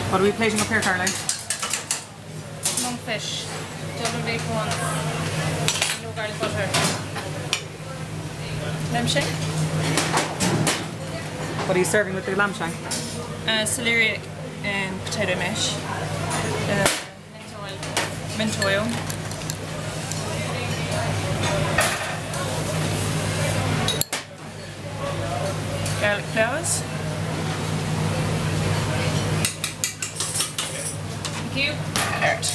What are we plating up here, Caroline? Monkfish, double bacon ones, no garlic butter, lamb shank. What are you serving with the lamb shank? Celery and potato mash, mint oil, garlic flowers. Thank you. Nice.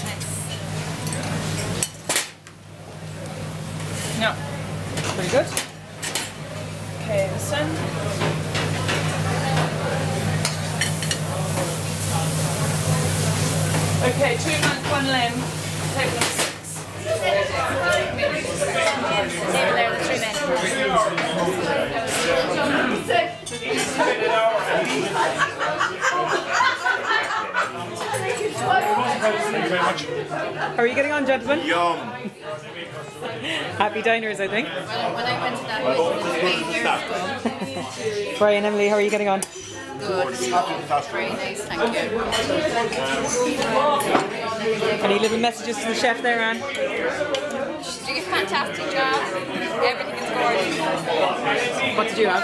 No. Pretty good. Okay, this one. Okay, 2 months, 1 lamb. Table of 6. Table there, the 3 men. Thank you very much. How are you getting on, gentlemen? Yum. Happy diners, I think. When I went to that meeting, Brian, Emily, how are you getting on? good. Very nice, thank you. Any little messages to the chef there, Anne? She's doing a fantastic job. Everything is gorgeous. What did you have?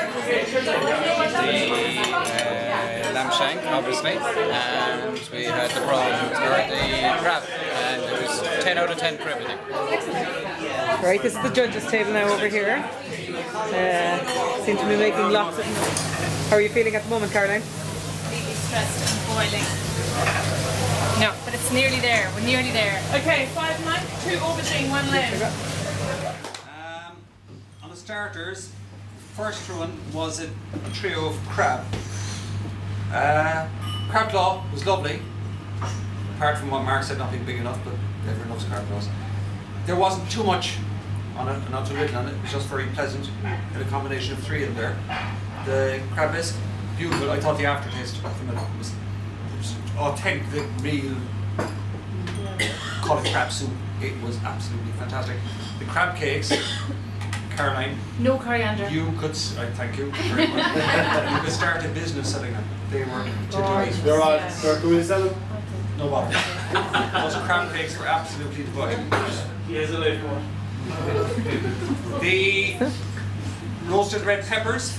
The lamb shank, obviously, and we had the prawns, or the crab, and it was 10 out of 10 for everything. Right, this is the judges' table now over here. Seem to be making lots of... How are you feeling at the moment, Caroline? Completely stressed and boiling. No, but it's nearly there. We're nearly there. Okay, 5 man, 2 aubergine, 1 lamb. On the starters, the first one was a trio of crab. Crab claw was lovely, apart from what Mark said not being big enough, but everyone loves crab claws. There wasn't too much on it, and not too little on it. It was just very pleasant, and a combination of 3 in there. The crab bisque, beautiful. I thought the aftertaste from it was authentic, the real Cully crab soup. It was absolutely fantastic. The crab cakes, Caroline. No coriander. You could, thank you very much. You could start a business selling them. They were to die. They're all right. Can we sell them? No bother. Those crab cakes were absolutely divine. Here's a little one. The roasted red peppers,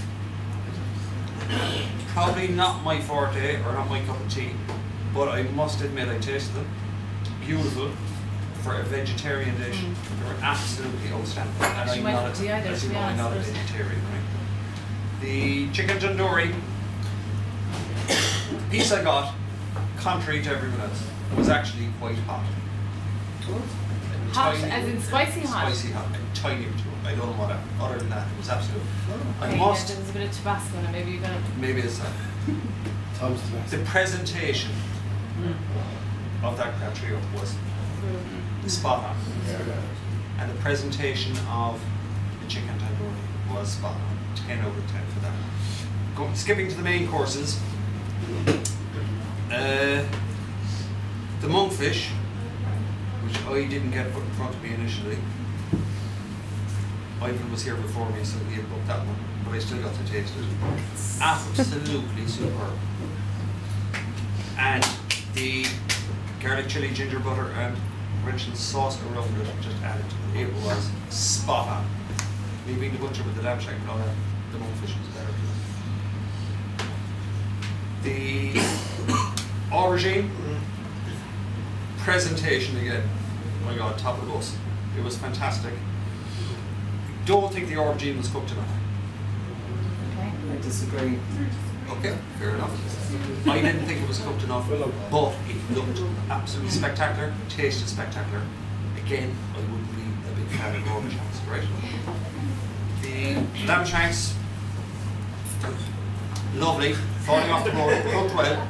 probably not my forte or not my cup of tea, but I must admit I tasted them. Beautiful for a vegetarian dish. They were absolutely outstanding. And I'm not a vegetarian, right? The chicken tandoori, the piece I got, contrary to everyone else, was actually quite hot. Hot, as in spicy hot? Spicy hot, and tiny too. I don't know what other than that, it was absolute. Okay, I must. yeah, there's a bit of Tabasco in it, maybe you're gonna... Maybe it's that. The presentation of that crab trio was spot on. And the presentation of the chicken tandoori was spot on. 10 out of 10 for that. Skipping to the main courses. The monkfish, which I didn't get put in front of me initially. Ivan was here before me, so he had booked that one, but I still got to taste it. Absolutely superb. And the garlic chili, ginger butter, and Richard sauce around it just added to it. It was spot on. Me being the butcher with the lamb shank, the monkfish was better. The aubergine presentation again. Oh my god, top of the bus. It was fantastic. I don't think the aubergine was cooked enough. Okay. I disagree. Okay, fair enough. I didn't think it was cooked enough, but it looked absolutely spectacular, tasted spectacular. Again, I wouldn't be a big fan of aubergines, right? The lamb shanks, lovely, falling off the board, cooked well.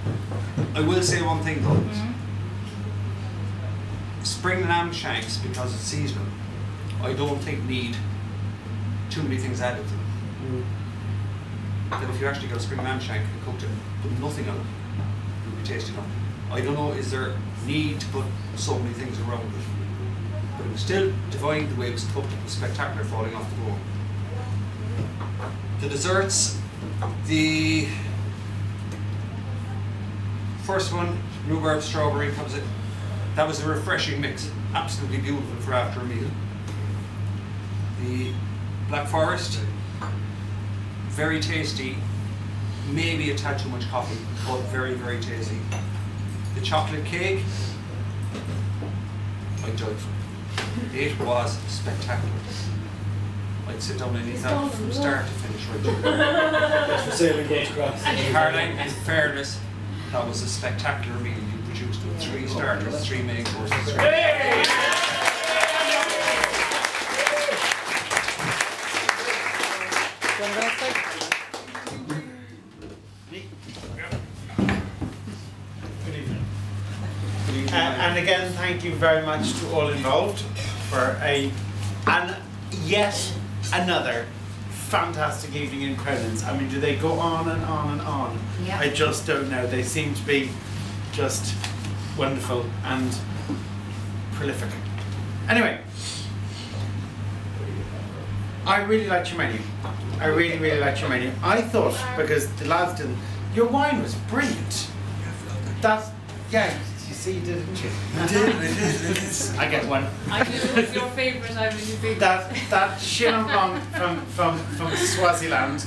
I will say one thing though. Spring lamb shanks, because it's seasonal, I don't think need too many things added to them. That if you actually got a spring lamb shank and cooked it, put nothing on it, it would be tasty enough. I don't know, is there need to put so many things around it? But it was still divine the way it was cooked. It was spectacular, falling off the bone. The desserts, the first one rhubarb, strawberry comes in. That was a refreshing mix, absolutely beautiful for after a meal. The Black Forest, very tasty, maybe a tad too much coffee, but very, very tasty. The chocolate cake, I died for it. It was spectacular. I'd sit down and eat that from start to finish right through. That's for sailing boats across. Caroline, in fairness, that was a spectacular meal you produced with 3 starters, 3 main courses. And again, thank you very much to all involved for yet another fantastic evening in Cronin's. I mean, do they go on and on and on? Yeah. I just don't know. They seem to be just wonderful and prolific. Anyway, I really liked your menu. I really, really liked your menu. I thought, because the lads didn't, your wine was brilliant. That's, yeah. You see, you did, didn't you? I did. I get one. I knew it was your favourite. I was your favourite. That Chenin Blanc from Swaziland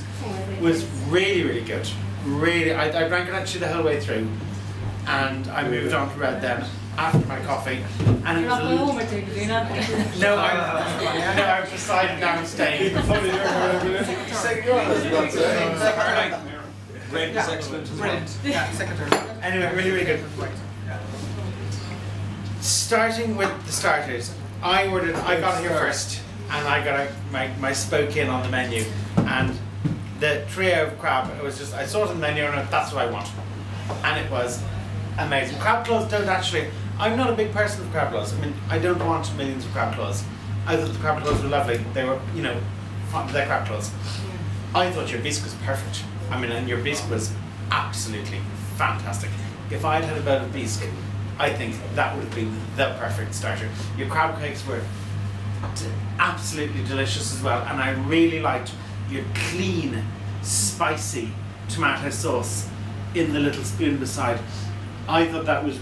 was really, really good. Really, I drank it actually the whole way through, and I moved on to red then after my coffee. And You're not going home with it, you're not. No, I've decided now I'm staying. Red is excellent as well. Yeah, secretary. Anyway, really, really good. Starting with the starters, I got here first, and I got my spoke in on the menu, and the trio of crab, it was just, I saw it on the menu and I went, that's what I want, and it was amazing. Crab claws don't actually, I'm not a big person of crab claws. I mean, I don't want millions of crab claws. I thought the crab claws were lovely. They were, you know, they're crab claws. I thought your bisque was perfect. I mean, and your bisque was absolutely fantastic. If I'd had a bowl of bisque, I think that would have been the perfect starter. Your crab cakes were absolutely delicious as well, and I really liked your clean, spicy tomato sauce in the little spoon beside. I thought that was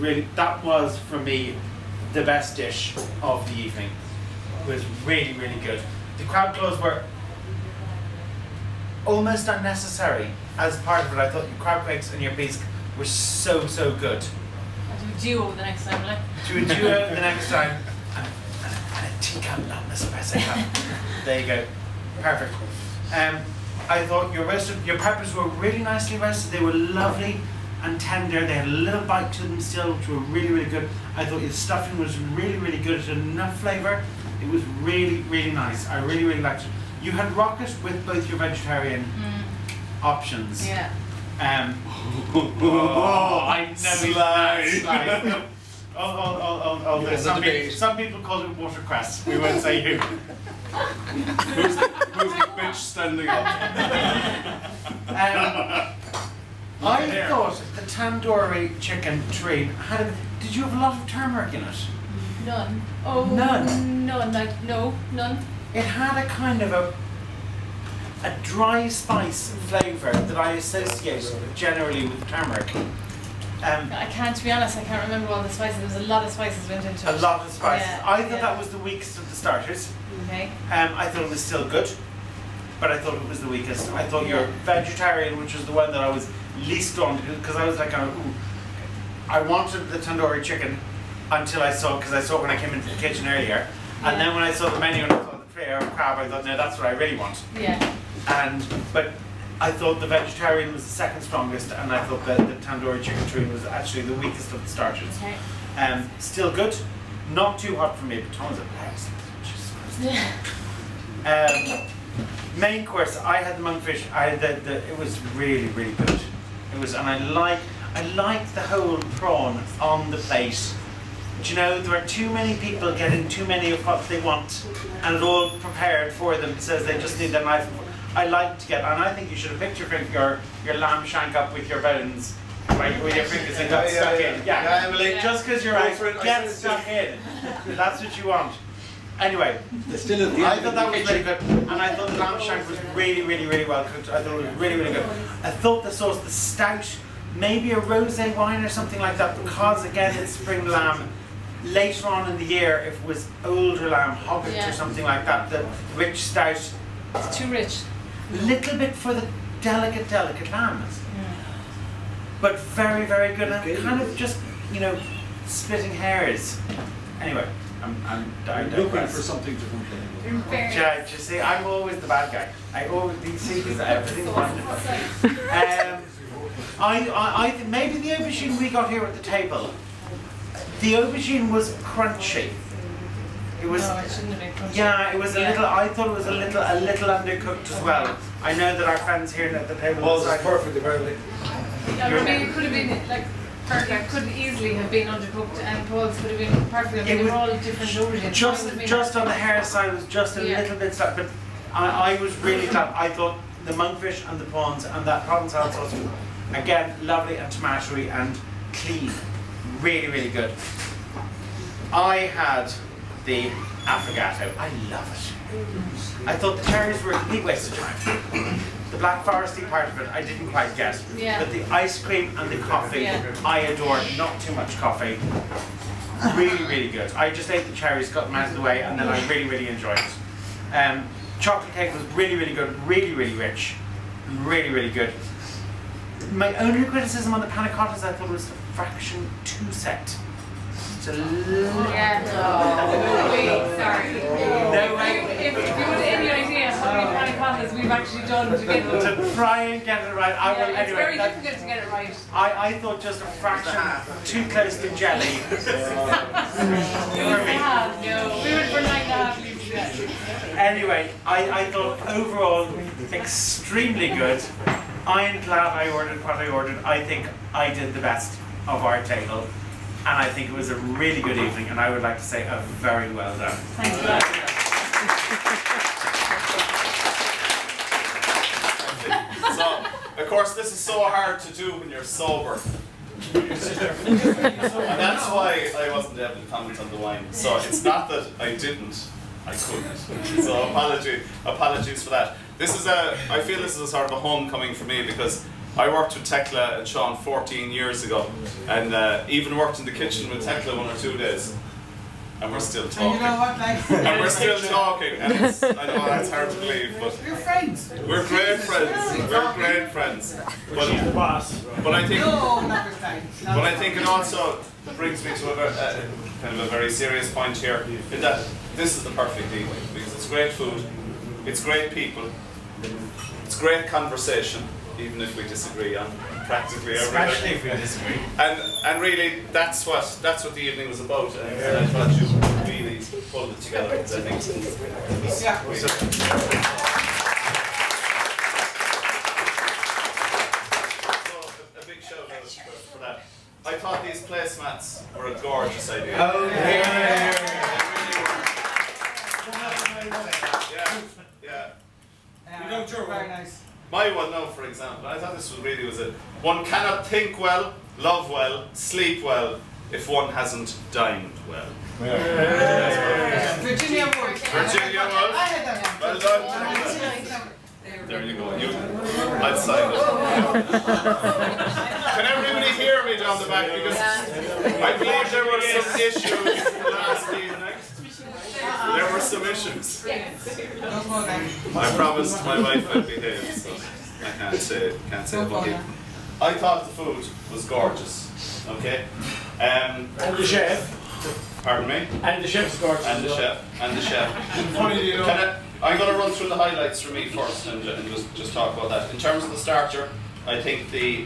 for me the best dish of the evening. It was really, really good. The crab claws were almost unnecessary as part of it. I thought your crab cakes and your bisque were so, so good. I'll do a duo the next time, like. Do a duo the next time. And a teacup, not an espresso cup. There you go. Perfect. I thought your peppers were really nicely roasted. They were lovely and tender. They had a little bite to them still, which were really, really good. I thought your stuffing was really, really good. It had enough flavour. It was really, really nice. I really, really liked it. You had rocket with both your vegetarian options. Yeah. I know Slide. Some people call it watercress. We won't say who. Who's the bitch standing up? I thought the tandoori chicken terrine had. Did you have a lot of turmeric in it? None. Oh. None? None. Like, no, none. It had a kind of a dry spice flavour that I associate generally with turmeric. I can't, to be honest, I can't remember all the spices. There was a lot of spices went into it. A lot of spices. Yeah, I thought that was the weakest of the starters. Okay. I thought it was still good, but I thought it was the weakest. I thought your vegetarian, which was the one that I was least on, because I was like, ooh, I wanted the tandoori chicken until I saw, because I saw it when I came into the kitchen earlier, and then when I saw the menu and I saw the tray of crab, I thought, no, that's what I really want. Yeah. But I thought the vegetarian was the second strongest, and I thought that the tandoori chicken terrine was actually the weakest of the starters. Okay. Still good, not too hot for me, but tons of Jesus Christ. Main course, I had the monkfish. I had it was really, really good. It was, and I liked the whole prawn on the plate. But you know, there are too many people getting too many of what they want, and it all prepared for them. It says they just need their knife. I like to get, and I think you should have picked your lamb shank up with your bones, right, with your fingers and got stuck in. Yeah, Emily, just because you're right, get stuck in. That's what you want. Anyway, I thought that was really good, and I thought the lamb shank was really, really, really well cooked. I thought it was really, really good. I thought the sauce, the stout maybe a rosé wine or something like that, because again it's spring lamb. Later on in the year, if it was older lamb, hobbit or something like that, the rich stout. It's too rich. Little bit for the delicate lambs. But very, very good, and kind of just, you know, splitting hairs. Anyway, I'm looking for something to complain about. Yeah, you see, I'm always the bad guy. I always see because everything's wonderful. I think maybe the aubergine we got here at the table. The aubergine was crunchy. It was. No, it shouldn't have been crunchy. Yeah, it was a little. I thought it was a little undercooked as well. I know that our friends here at the table. Balls is perfect apparently. Yeah, I mean, it could have been like perfect. Could easily have been undercooked, and Paul's could have been perfect. I mean, they were all different aubergines. Just on the hair side was just a little bit slight, but I was really glad. I thought the monkfish and the prawns and that Provençal sauce was again lovely and tomatoey and clean, really, really good. I had the affogato. I love it. I thought the cherries were a complete waste of time. The black foresty part of it I didn't quite get, but the ice cream and the coffee I adore. Not too much coffee. Really, really good. I just ate the cherries, got them out of the way, and then I really, really enjoyed it. Chocolate cake was really, really good, really, really rich, really, really good. My only criticism on the panna cottas I thought was the fraction too set. It's a little... Sorry. No way. If you would have any idea how many panna cottas we've actually done to get them. To try and get it right. I will, It's anyway, very difficult to get it right. I thought just a fraction too close to jelly. We went for 9.5 leaves. Anyway, I thought overall extremely good. I am glad I ordered what I ordered. I think I did the best of our table. And I think it was a really good evening, and I would like to say a very well done. Thank you. So, of course, this is so hard to do when you're sober. And that's why I wasn't able to comment on the wine. So it's not that I didn't, I couldn't. So apologies for that. I feel this is a sort of a homecoming for me, because I worked with Tadhg and Sean 14 years ago, and even worked in the kitchen with Tadhg 1 or 2 days, and we're still talking. And you know what, like, and we're still talking, and I know that's hard to believe, but we're friends. We're great friends. We're great friends. But I think it also brings me to kind of a very serious point here, in that this is the perfect evening, because it's great food, it's great people, it's great conversation. Even if we disagree on practically everything. Especially if we disagree. And really, that's what the evening was about. And I thought you really pulled it together. I think. So a big shout out for that. I thought these placemats were a gorgeous idea. Oh yeah. Very nice. My one now, for example, I thought this was a one cannot think well, love well, sleep well if one hasn't dined well. Virginia Woolf. Virginia Woolf. Well done. There you go. I'd sign it. Can everybody hear me down the back? Because I believe there were some issues last evening. There were some issues. I promised my wife I'd behave, so I can't say what he. I thought the food was gorgeous. Okay. And the chef. Pardon me. And the chef's gorgeous. And the chef. And the chef. Funny, you know. I'm going to run through the highlights for me first, and just talk about that. In terms of the starter, I think the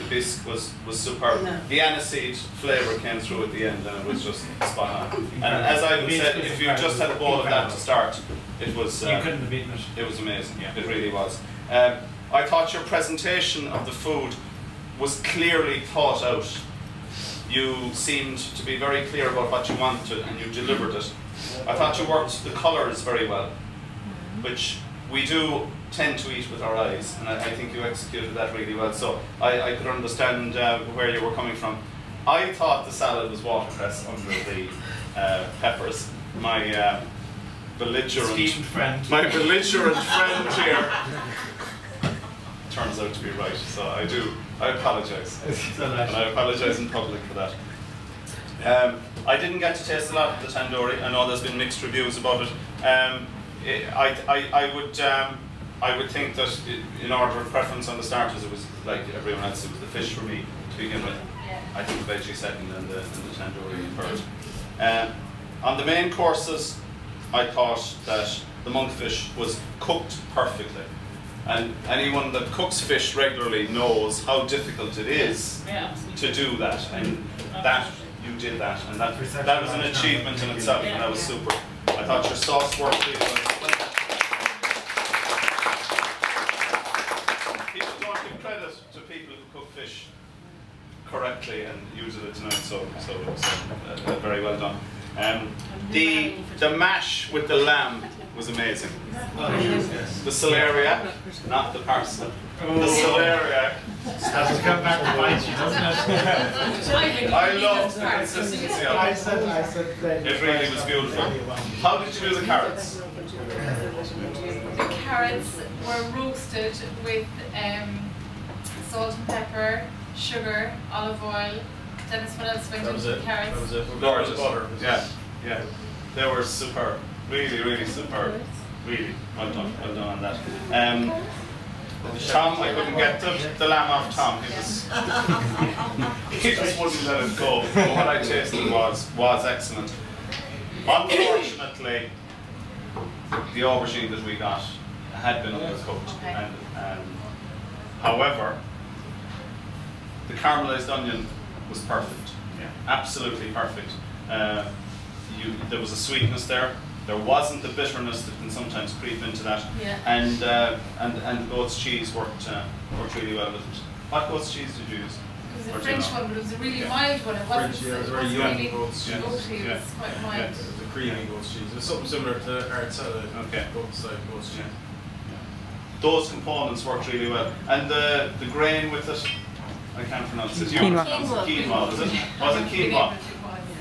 bisque was superb. The aniseed flavour came through at the end, and it was just spot on. And as I said, if you just had a bowl of that to start, it was. You couldn't have beaten it. It was amazing. Yeah. It really was. I thought your presentation of the food was clearly thought out. You seemed to be very clear about what you wanted, and you delivered it. I thought you worked the colours very well, which we do tend to eat with our eyes, and I think you executed that really well. So I could understand where you were coming from. I thought the salad was watercress under the peppers. My belligerent friend here turns out to be right. So I apologise. And I apologise in public for that. I didn't get to taste a lot of the tandoori. I know there's been mixed reviews about it. I would think that in order of preference on the starters, it was like everyone else. It was the fish for me to begin with. I think the veggie second and the tandoori third. On the main courses, I thought that the monkfish was cooked perfectly. And anyone that cooks fish regularly knows how difficult it is to do that. And that, you did that. And that was an achievement in itself, and that was super. I thought your sauce worked really well. People don't give credit to people who cook fish correctly and use it tonight, so it was very well done. The mash with the lamb was amazing. The celeria, not the parsley. The celeria. Has to come back to bite you, doesn't it? I love the consistency of I it. said It really was beautiful. How did you do the carrots? The carrots were roasted with salt and pepper, sugar, olive oil. Dennis, what else went into the carrots? That was it. Gorgeous. Butter. Yeah. They were superb. Really superb. Really. Well done on that. Tom, I couldn't get the lamb off Tom. He just wouldn't let it go. But what I tasted was excellent. Unfortunately, the aubergine that we got had been undercooked. And however, the caramelized onion was perfect. Absolutely perfect. There was a sweetness there. There wasn't the bitterness that can sometimes creep into that. And the goat's cheese worked really well with it. What goat's cheese did you use? It was a French one, but it was a really mild one. It wasn't, it was very really young goat's cheese. goaty, it was quite mild. It was a creamy goat's cheese. It was something similar to hard salad. Goat's cheese. Those components worked really well. And the grain with it, I can't pronounce it. Quinoa. Quinoa, was it? Was it quinoa?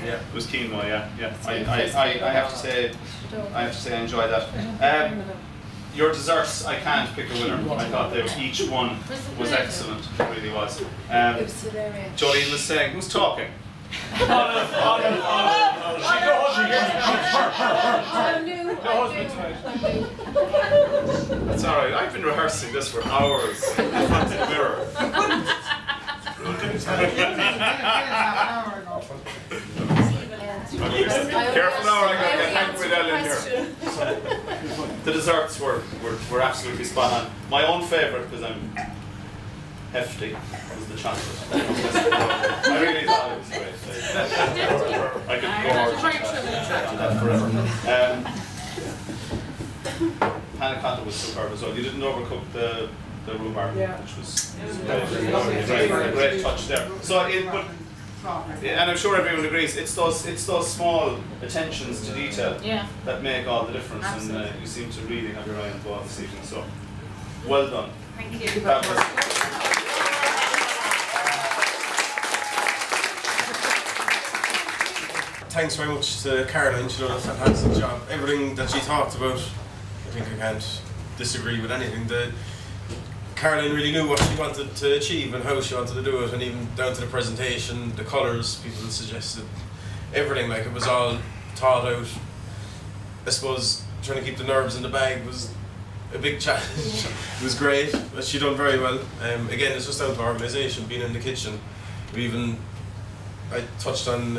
Yeah, it was quinoa. Yeah. I have to say, I enjoyed that. Your desserts, I can't pick a winner. I thought each one was excellent. It really was. Jolene was saying, who's talking? It's all right. I've been rehearsing this for hours in front of the mirror. Careful now, I'm going to get Hank Whelan in here. The desserts were absolutely spot on. My own favourite, because I'm hefty, was the chocolate. I really thought it was great. I could go on that forever. Panna cotta was superb as well. You didn't overcook the rhubarb, which was a great touch there. So, and I'm sure everyone agrees, it's those small attentions to detail that make all the difference. Absolutely. And you seem to really have your eye on the ball this evening. So, well done. Thank you. Thanks very much to Caroline. She did a fantastic job. Everything that she talked about, I think I can't disagree with anything. Caroline really knew what she wanted to achieve and how she wanted to do it, and even down to the presentation, the colours, people suggested, everything, like it was all thought out. I suppose trying to keep the nerves in the bag was a big challenge. It was great, but she done very well. Again, it's just down to organisation, being in the kitchen. I touched on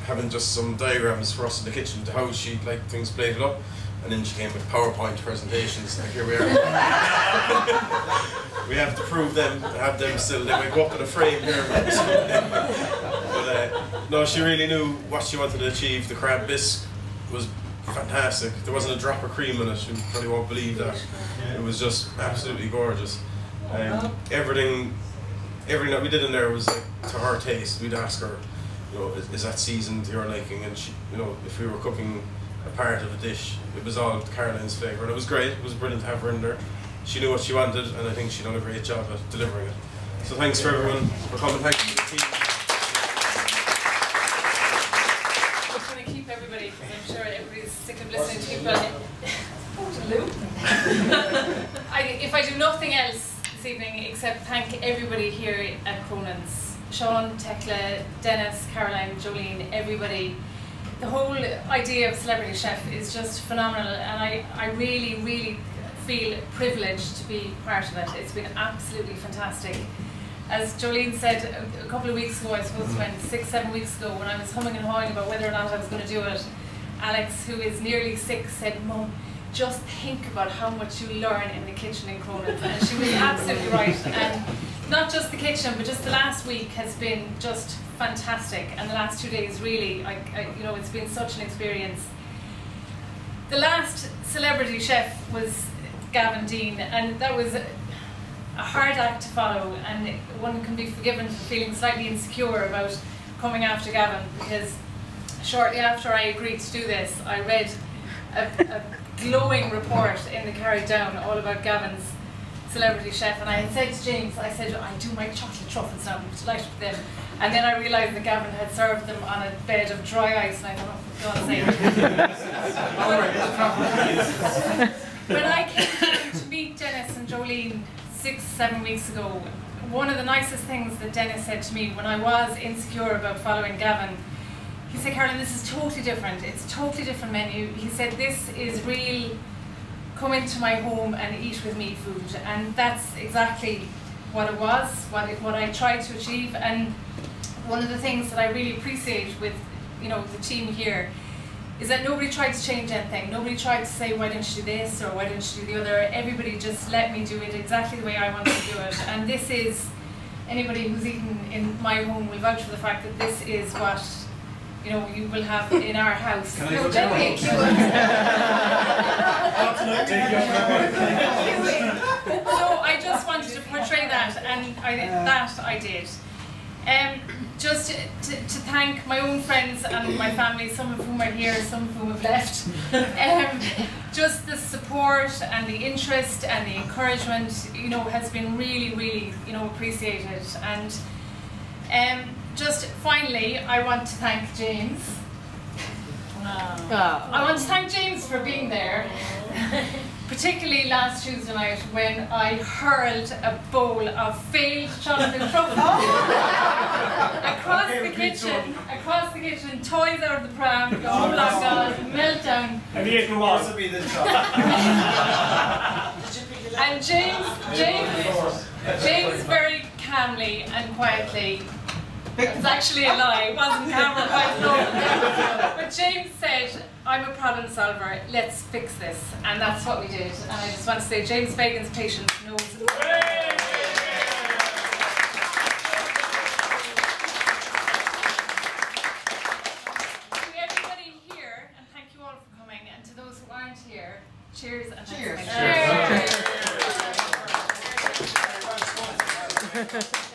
having just some diagrams for us in the kitchen to how she liked things plated up, and then she came with PowerPoint presentations, like here we are. We have to prove them, to have them still. They might go up in a frame here. But no, she really knew what she wanted to achieve. The crab bisque was fantastic. There wasn't a drop of cream in it. You probably won't believe that. It was just absolutely gorgeous. Everything that we did in there was like to her taste. We'd ask her, you know, is that seasoned to your liking? And she, you know, if we were cooking a part of a dish, it was all Caroline's favourite. It was great. It was brilliant to have her in there. She knew what she wanted, and I think she done a great job at delivering it. So thanks for everyone for coming. Thanks to the team. I'm just going to keep everybody, because I'm sure everybody's sick of listening to people. If I do nothing else this this evening except thank everybody here at Cronin's. Sean, Tekla, Dennis, Caroline, Jolene, everybody. The whole idea of Celebrity Chef is just phenomenal, and I really, really feel privileged to be part of it. It's been absolutely fantastic. As Jolene said a couple of weeks ago, I suppose when 6-7 weeks ago, when I was humming and hawing about whether or not I was going to do it, Alex, who is nearly 6, said, "Mum, just think about how much you learn in the kitchen in Cronin." And she was absolutely right. And not just the kitchen, but just the last week has been just fantastic. And the last 2 days, really, you know, it's been such an experience. The last Celebrity Chef was Gavin Dean, and that was a hard act to follow, and one can be forgiven for feeling slightly insecure about coming after Gavin, because shortly after I agreed to do this, I read a glowing report in the Carried Down all about Gavin's Celebrity Chef, and I had said to James, I said, I do my chocolate truffles now, I'm delighted with them. And then I realised that Gavin had served them on a bed of dry ice, and I thought, oh, for God's sake. When I came to meet Dennis and Jolene 6-7 weeks ago, one of the nicest things that Dennis said to me when I was insecure about following Gavin, he said, "Caroline, this is totally different. It's a totally different menu." He said, "This is real, come into my home and eat with me food." And that's exactly what it was, what I tried to achieve. And one of the things that I really appreciate with, you know, the team here is that nobody tried to change anything. Nobody tried to say, why didn't you do this or why didn't you do the other. Everybody just let me do it exactly the way I wanted to do it. And this is, anybody who's eaten in my home will vouch for the fact that this is what, you know, you will have in our house. Can I No, go don't down? be So I just wanted to portray that, and I did. Just to thank my own friends and my family, some of whom are here, some of whom have left. Just the support and the interest and the encouragement, you know, has been really, really, you know, appreciated. And just finally, I want to thank James. I want to thank James for being there. Particularly last Tuesday night when I hurled a bowl of failed chocolate truffles across the kitchen, toys out of the pram, oh my God, meltdown. And James very calmly and quietly, it was actually a lie, it wasn't camera quite low. But James said, "I'm a problem solver, let's fix this." And that's what we did. And I just want to say, James Fagen's patience knows. To everybody here, and thank you all for coming, and to those who aren't here, cheers and cheers. Cheers.